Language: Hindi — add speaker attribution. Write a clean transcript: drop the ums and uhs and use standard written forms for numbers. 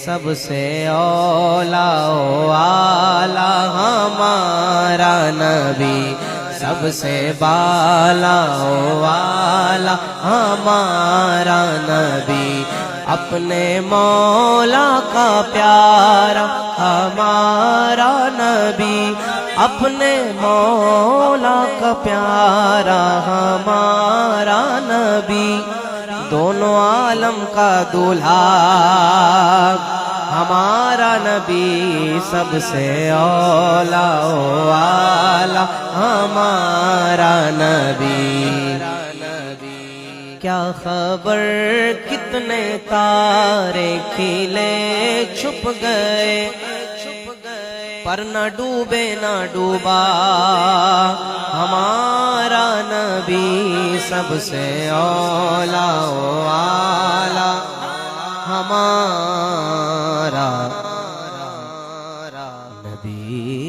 Speaker 1: सबसे औला आला हमारा नबी, सबसे बाला वाला हमारा नबी। अपने मौला का प्यारा हमारा नबी, अपने मौला का प्यारा हमारा नबी। दोनों आलम का दूल्हा हमारा नबी, सबसे औला वाला हमारा नबी। क्या खबर कितने तारे खिले छुप गए, पर न डूबे न डूबा हमारा नबी, सबसे औला वाला हमारा नबी।